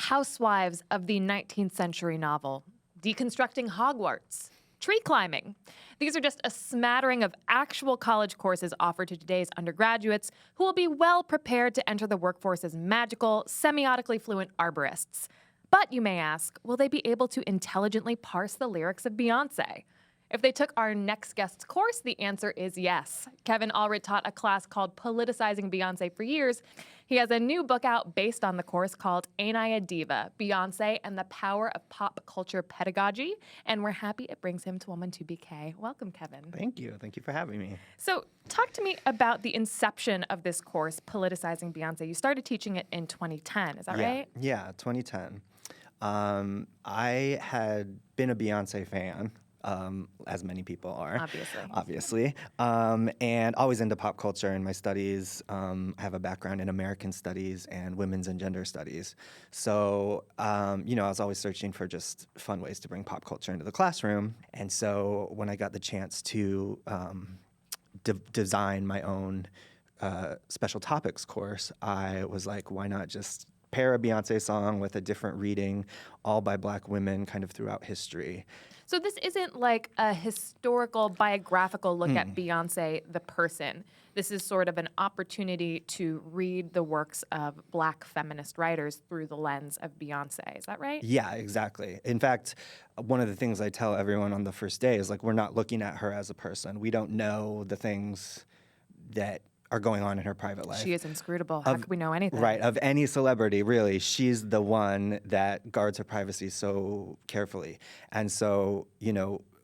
housewives of the 19th century novel, deconstructing Hogwarts, tree climbing. These are just a smattering of actual college courses offered to today's undergraduates who will be well prepared to enter the workforce as magical, semiotically fluent arborists. But you may ask, will they be able to intelligently parse the lyrics of Beyonce? If they took our next guest's course, the answer is yes. Kevin Allred taught a class called Politicizing Beyonce for years. He has a new book out based on the course called Ain't I a Diva? Beyonce and the Power of Pop Culture Pedagogy. And we're happy it brings him to Woman to BK. Welcome, Kevin. Thank you. Thank you for having me. So talk to me about the inception of this course, Politicizing Beyonce. You started teaching it in 2010, is that right? Yeah, 2010. I had been a Beyonce fan. As many people are. Obviously. And always into pop culture in my studies. I have a background in American studies and women's and gender studies. So, I was always searching for just fun ways to bring pop culture into the classroom. And so when I got the chance to design my own special topics course, I was like, why not just pair a Beyonce song with a different reading, all by Black women kind of throughout history. So this isn't like a historical, biographical look at Beyonce, the person. This is sort of an opportunity to read the works of Black feminist writers through the lens of Beyonce. Is that right? Yeah, exactly. In fact, one of the things I tell everyone on the first day is, like, we're not looking at her as a person. We don't know the things that are going on in her private life. She is inscrutable. How could we know anything? Right, of any celebrity, really. She's the one that guards her privacy so carefully. And so,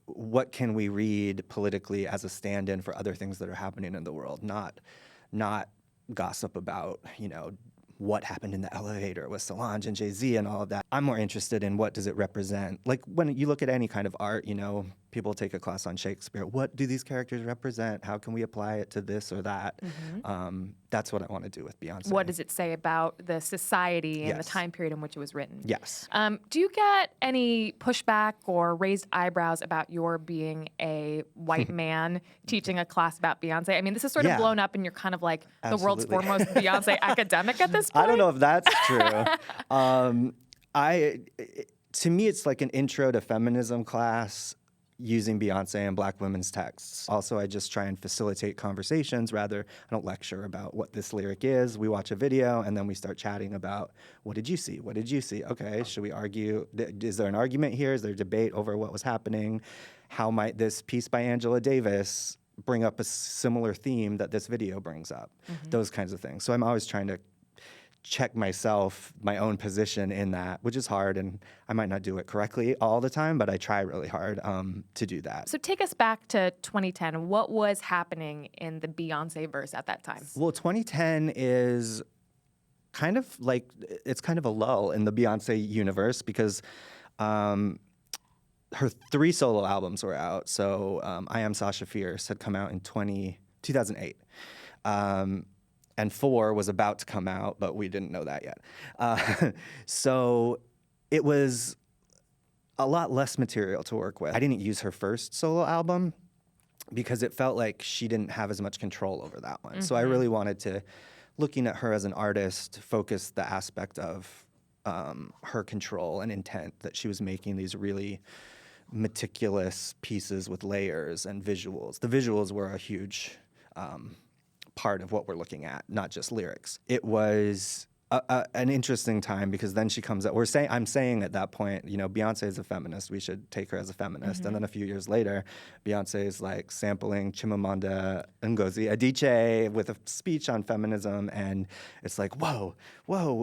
what can we read politically as a stand-in for other things that are happening in the world? Not gossip about, what happened in the elevator with Solange and Jay-Z and all of that. I'm more interested in what does it represent. Like, when you look at any kind of art, people take a class on Shakespeare. What do these characters represent? How can we apply it to this or that? That's what I want to do with Beyonce. What does it say about the society and the time period in which it was written? Yes. Do you get any pushback or raised eyebrows about your being a white man teaching a class about Beyonce? I mean, this is sort of blown up and you're kind of like the world's foremost Beyonce academic at this point. I don't know if that's true. To me, it's like an intro to feminism class using Beyonce and Black women's texts. Also, I just try and facilitate conversations. Rather, I don't lecture about what this lyric is. We watch a video, and then we start chatting about, what did you see? What did you see? Okay, should we argue? Is there an argument here? Is there debate over what was happening? How might this piece by Angela Davis bring up a similar theme that this video brings up? Those kinds of things. So I'm always trying to check myself, my own position in that, which is hard, and I might not do it correctly all the time, but I try really hard to do that. So take us back to 2010. What was happening in the Beyonce verse at that time? Well, 2010 is kind of like, it's kind of a lull in the Beyonce universe because her 3 solo albums were out. So I Am Sasha Fierce had come out in 2008. And 4 was about to come out, but we didn't know that yet. So it was a lot less material to work with. I didn't use her first solo album because it felt like she didn't have as much control over that one. So I really wanted to, looking at her as an artist, focus the aspect of her control and intent, that she was making these really meticulous pieces with layers and visuals. The visuals were a huge part of what we're looking at, not just lyrics. It was an interesting time because then she comes out. I'm saying at that point, Beyonce is a feminist. We should take her as a feminist. And then a few years later, Beyonce is like sampling Chimamanda Ngozi Adichie with a speech on feminism, and it's like, whoa.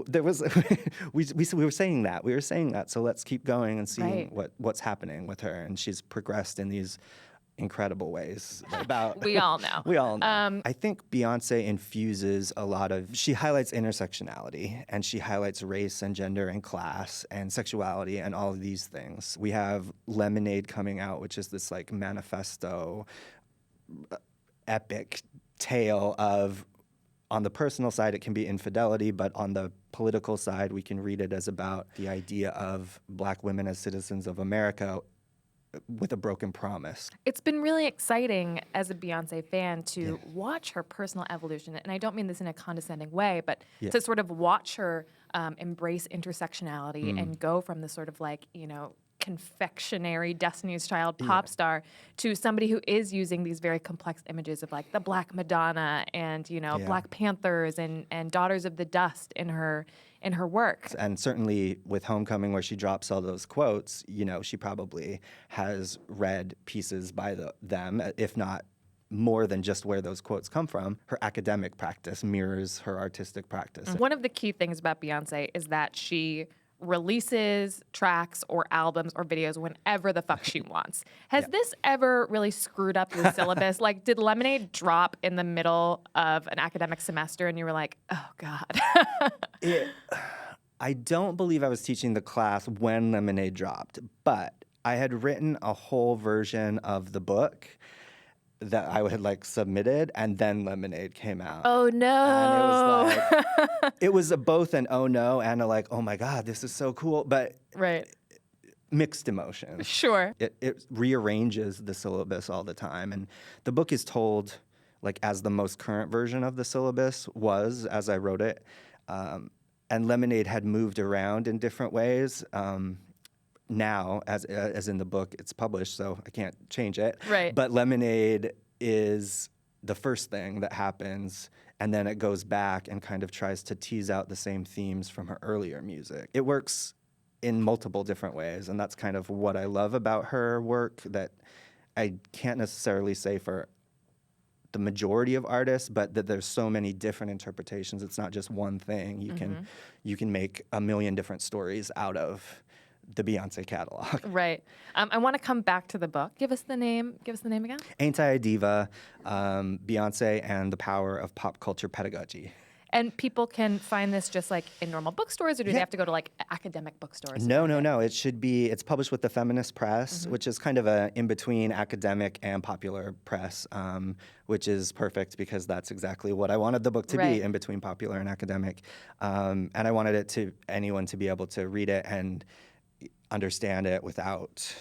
There was we were saying that. So let's keep going and seeing what's happening with her. And she's progressed in these incredible ways. We all know. I think Beyonce infuses a lot of, she highlights intersectionality, and she highlights race and gender and class and sexuality and all of these things. We have Lemonade coming out, which is this like manifesto, epic tale of, on the personal side, it can be infidelity, but on the political side, we can read it as about the idea of Black women as citizens of America with a broken promise. It's been really exciting as a Beyonce fan to watch her personal evolution. And I don't mean this in a condescending way, but to sort of watch her embrace intersectionality and go from the sort of like, you know, confectionery Destiny's Child pop star to somebody who is using these very complex images of like the Black Madonna and, you know, Black Panthers and Daughters of the Dust in her work. And certainly with Homecoming, where she drops all those quotes, you know, she probably has read pieces by them, if not more than just where those quotes come from. Her academic practice mirrors her artistic practice. One of the key things about Beyonce is that she releases tracks or albums or videos whenever the fuck she wants. Has this ever really screwed up your syllabus? Like, did Lemonade drop in the middle of an academic semester and you were like, oh God? I don't believe I was teaching the class when Lemonade dropped, but I had written a whole version of the book that I had like submitted, and then Lemonade came out. Oh no! And it was like, it was both an oh no and a like, oh my God, this is so cool, but mixed emotions. Sure. It rearranges the syllabus all the time, and the book is told like as the most current version of the syllabus was as I wrote it, and Lemonade had moved around in different ways. Now, as in the book, it's published, so I can't change it. Right. But Lemonade is the first thing that happens, and then it goes back and kind of tries to tease out the same themes from her earlier music. It works in multiple different ways, and that's kind of what I love about her work that I can't necessarily say for the majority of artists, but that there's so many different interpretations. It's not just one thing. You can make a million different stories out of the Beyonce catalog. Right. I want to come back to the book. Give us the name again. Ain't I a Diva? Beyonce and the Power of Pop Culture Pedagogy. And people can find this just like in normal bookstores, or do they have to go to like academic bookstores? No. It's published with the Feminist Press, which is kind of a in-between academic and popular press, which is perfect because that's exactly what I wanted the book to be, in between popular and academic. And I wanted anyone to be able to read it and understand it without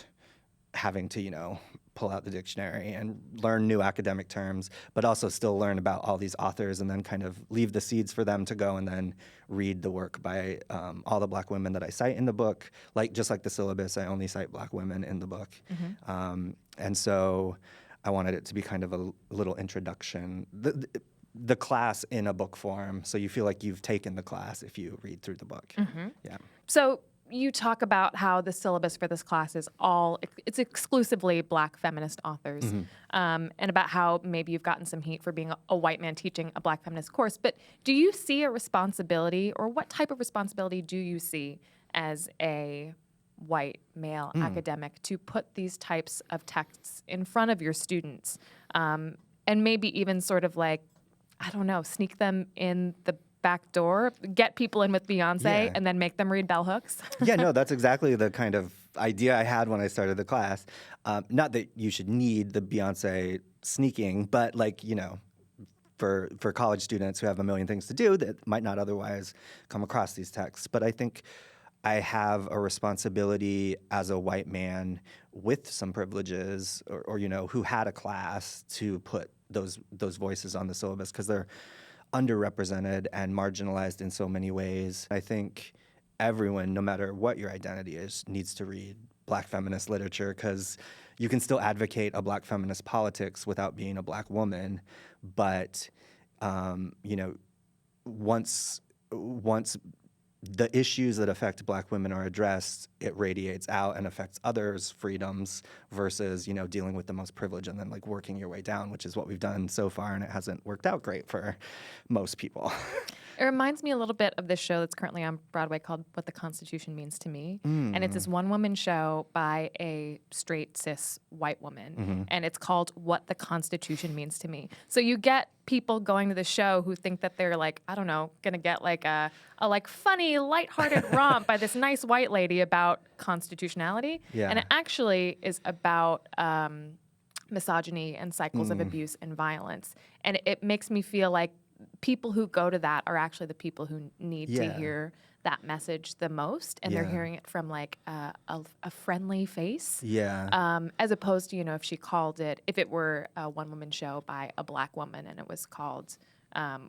having to, you know, pull out the dictionary and learn new academic terms, but also still learn about all these authors and then kind of leave the seeds for them to go and then read the work by all the Black women that I cite in the book. Just like the syllabus, I only cite Black women in the book. And so I wanted it to be kind of a little introduction, the class in a book form, so you feel like you've taken the class if you read through the book. Yeah. So you talk about how the syllabus for this class is it's exclusively Black feminist authors, and about how maybe you've gotten some heat for being a white man teaching a Black feminist course. But do you see a responsibility, or what type of responsibility do you see as a white male academic to put these types of texts in front of your students, and maybe even sort of like, I don't know, sneak them in the back door, get people in with Beyonce, and then make them read bell hooks? Yeah, no, that's exactly the kind of idea I had when I started the class. Not that you should need the Beyonce sneaking, but like, you know, for college students who have a million things to do that might not otherwise come across these texts. But I think I have a responsibility as a white man with some privileges, or you know, who had a class, to put those voices on the syllabus, because they're underrepresented and marginalized in so many ways. I think everyone, no matter what your identity is, needs to read Black feminist literature, because you can still advocate a Black feminist politics without being a Black woman. But you know, once the issues that affect Black women are addressed, it radiates out and affects others' freedoms, versus, you know, dealing with the most privilege and then like working your way down, which is what we've done so far, and it hasn't worked out great for most people. It reminds me a little bit of this show that's currently on Broadway called What the Constitution Means to Me. And it's this one-woman show by a straight, cis, white woman. And it's called What the Constitution Means to Me. So you get people going to the show who think that they're like, I don't know, gonna get like a like funny, lighthearted romp by this nice white lady about constitutionality. And it actually is about misogyny and cycles of abuse and violence. And it makes me feel like people who go to that are actually the people who need to Yeah. hear that message the most, and they're Yeah. hearing it from like a friendly face. Yeah. As opposed to, if she called it, if it were a one-woman show by a black woman and it was called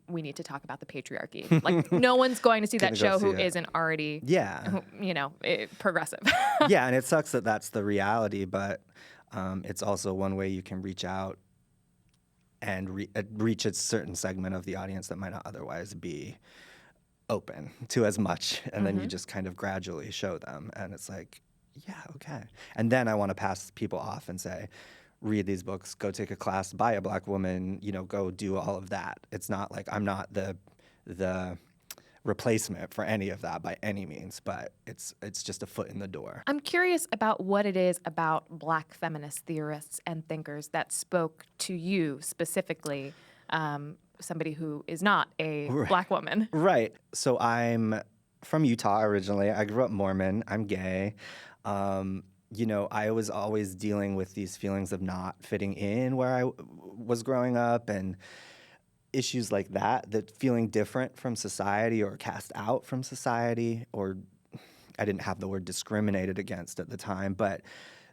We Need to Talk About the Patriarchy. Like, no one's going to see that Gonna go show who see it. isn't already, Yeah. progressive. Yeah, and it sucks that that's the reality, but it's also one way you can reach out and reach a certain segment of the audience that might not otherwise be open to as much, and then you just kind of gradually show them, and it's like, yeah, okay. And then I want to pass people off and say, read these books, go take a class by a black woman, go do all of that. It's not like I'm not the replacement for any of that by any means, but it's just a foot in the door. I'm curious about what it is about black feminist theorists and thinkers that spoke to you specifically, somebody who is not a black woman. Right. So I'm from Utah originally. I grew up Mormon. I'm gay. I was always dealing with these feelings of not fitting in where I was growing up, and issues like that feeling different from society or cast out from society, or I didn't have the word discriminated against at the time, but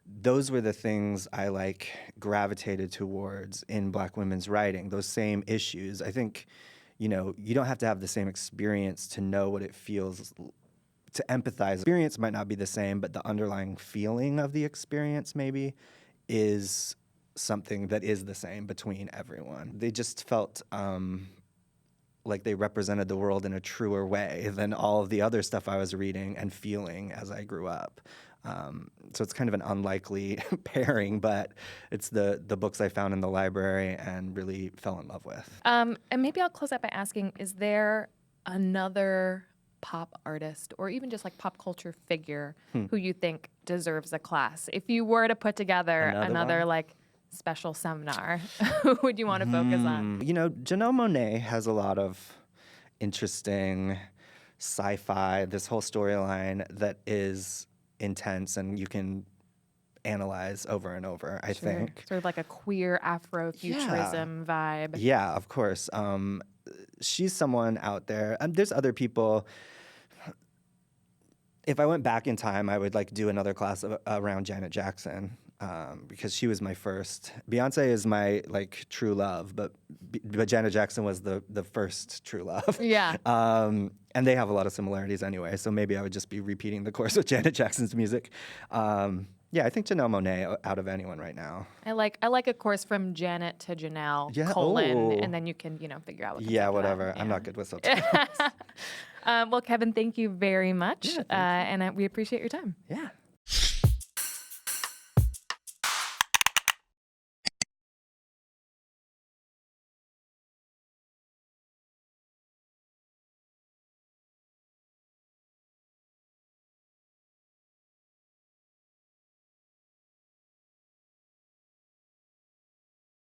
those were the things I gravitated towards in black women's writing, those same issues. I think, you don't have to have the same experience to know what it feels to empathize. Experience might not be the same, but the underlying feeling of the experience maybe is something that is the same between everyone. They just felt like they represented the world in a truer way than all of the other stuff I was reading and feeling as I grew up. So it's kind of an unlikely pairing, but it's the books I found in the library and really fell in love with. And maybe I'll close out by asking, is there another pop artist or even just like pop culture figure who you think deserves a class? If you were to put together another like special seminar, who would you want to focus on? Janelle Monáe has a lot of interesting sci-fi, this whole storyline that is intense and you can analyze over and over, I think. Sort of like a queer Afrofuturism vibe. Yeah, of course. She's someone out there. There's other people. If I went back in time, I would do another class around Janet Jackson. Because she was my first. Beyonce is my true love, but Janet Jackson was the first true love. Yeah. And they have a lot of similarities anyway, so maybe I would just be repeating the course with Janet Jackson's music. Yeah, I think Janelle Monáe out of anyone right now. I like a course from Janet to Janelle, and then you can figure out what comes after whatever. that. I'm not good with subtitles. Well, Kevin, thank you very much, and we appreciate your time. Yeah.